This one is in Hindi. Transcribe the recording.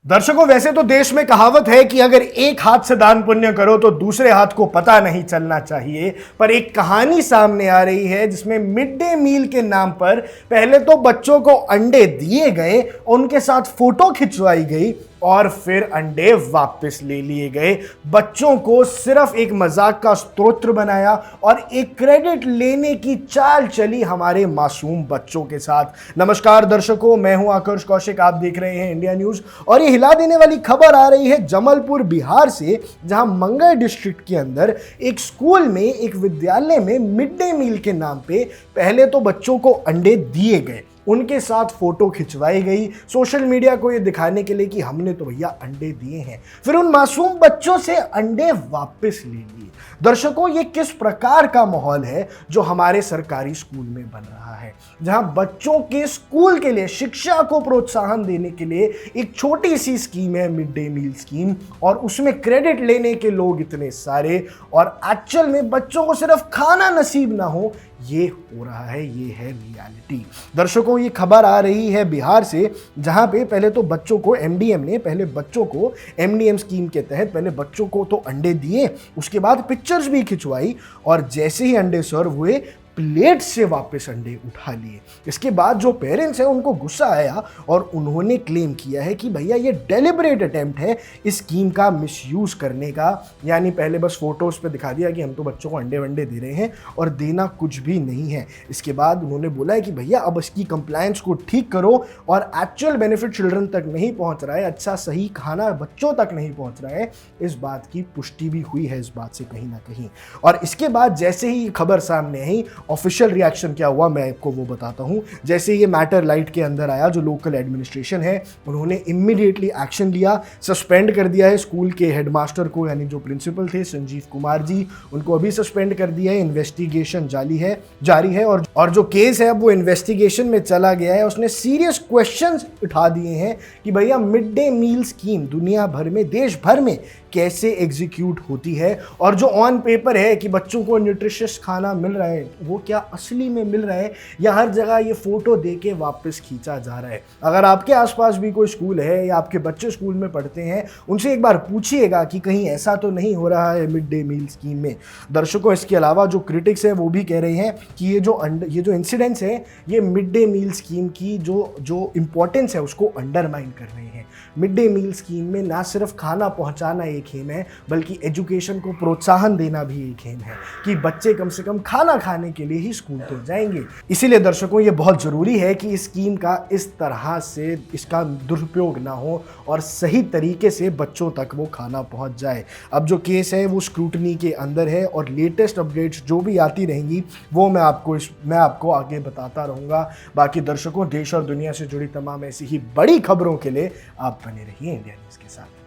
दर्शकों, वैसे तो देश में कहावत है कि अगर एक हाथ से दान पुण्य करो तो दूसरे हाथ को पता नहीं चलना चाहिए। पर एक कहानी सामने आ रही है जिसमें मिड डे मील के नाम पर पहले तो बच्चों को अंडे दिए गए, उनके साथ फोटो खिंचवाई गई और फिर अंडे वापस ले लिए गए। बच्चों को सिर्फ एक मजाक का स्रोत बनाया और एक क्रेडिट लेने की चाल चली हमारे मासूम बच्चों के साथ। नमस्कार दर्शकों, मैं हूं आकर्ष कौशिक, आप देख रहे हैं इंडिया न्यूज। और ये हिला देने वाली खबर आ रही है जमलपुर बिहार से, जहां मंगल डिस्ट्रिक्ट के अंदर एक स्कूल में, एक विद्यालय में मिड डे मील के नाम पे पहले तो बच्चों को अंडे दिए गए, उनके साथ फोटो खिंचवाई गई सोशल मीडिया को ये दिखाने के लिए कि हमने तो भैया अंडे दिए हैं। फिर उन मासूम बच्चों से अंडे वापस ले लिए। दर्शकों, ये किस प्रकार का माहौल है जो हमारे सरकारी स्कूल में बन रहा है, जहां बच्चों के स्कूल के लिए, शिक्षा को प्रोत्साहन देने के लिए एक छोटी सी स्कीम है मिड डे मील स्कीम, और उसमें क्रेडिट लेने के लोग इतने सारे, और एक्चुअल में बच्चों को सिर्फ खाना नसीब ना हो, ये हो रहा है। ये है रियलिटी। दर्शकों, ये खबर आ रही है बिहार से, जहां पे पहले तो बच्चों को एमडीएम ने, पहले बच्चों को एमडीएम स्कीम के तहत पहले बच्चों को तो अंडे दिए, उसके बाद पिक्चर्स भी खिंचवाई, और जैसे ही अंडे सर्व हुए प्लेट से वापस अंडे उठा लिए। इसके बाद जो पेरेंट्स हैं उनको गुस्सा आया और उन्होंने क्लेम किया है कि भैया ये डेलिबरेट अटेम्प्ट है इस स्कीम का मिसयूज करने का। यानी पहले बस फोटोज पे दिखा दिया कि हम तो बच्चों को अंडे वंडे दे रहे हैं और देना कुछ भी नहीं है। इसके बाद उन्होंने बोला है कि भैया अब इसकी कंप्लायंस को ठीक करो, और एक्चुअल बेनिफिट चिल्ड्रन तक नहीं पहुंच रहा है, अच्छा सही खाना बच्चों तक नहीं पहुंच रहा है। इस बात की पुष्टि भी हुई है इस बात से कहीं ना कहीं। और इसके बाद जैसे ही खबर सामने आई, ऑफिशियल रिएक्शन क्या हुआ मैं आपको वो बताता हूं। जैसे ये मैटर लाइट के अंदर आया, जो लोकल एडमिनिस्ट्रेशन है उन्होंने इमीडिएटली एक्शन लिया, सस्पेंड कर दिया है स्कूल के हेडमास्टर को, यानी जो प्रिंसिपल थे संजीव कुमार जी, उनको अभी सस्पेंड कर दिया है। इन्वेस्टिगेशन जारी है और जो केस है अब वो इन्वेस्टिगेशन में चला गया है। उसने सीरियस क्वेश्चंस उठा दिए हैं कि भैया मिड डे मील स्कीम दुनिया भर में, देश भर में कैसे एग्जीक्यूट होती है, और जो ऑन पेपर है कि बच्चों को न्यूट्रिशियस खाना मिल रहा है, वो क्या असली में मिल रहा है या हर जगह ये फोटो देके वापस खींचा जा रहा है। अगर आपके आसपास भी कोई स्कूल है या आपके बच्चे स्कूल में पढ़ते हैं, उनसे एक बार पूछिएगा कि कहीं ऐसा तो नहीं हो रहा है मिड डे मील स्कीम में। दर्शकों, इसके अलावा जो क्रिटिक्स है वो भी कह रहे हैं कि ये जो इंसिडेंट्स है ये मिड डे मील स्कीम की जो इंपॉर्टेंस है उसको अंडरमाइन कर रहे हैं। मिड डे मील स्कीम में ना सिर्फ खाना पहुंचाना एक एम है, बल्कि एजुकेशन को प्रोत्साहन देना भी एक एम है कि बच्चे कम से कम खाना खाने के लिए ही स्कूल तो जाएंगे। इसीलिए दर्शकों, ये बहुत जरूरी है कि इस स्कीम का इस तरह से इसका दुरुपयोग ना हो और सही तरीके से बच्चों तक वो खाना पहुंच जाए। अब जो केस है वो स्क्रूटनी के अंदर है, और लेटेस्ट अपडेट्स जो भी आती रहेंगी वो मैं आपको आगे बताता रहूंगा। बाकी दर्शकों, देश और दुनिया से जुड़ी तमाम ऐसी ही बड़ी खबरों के लिए आप बने रहिए इंडिया न्यूज के साथ।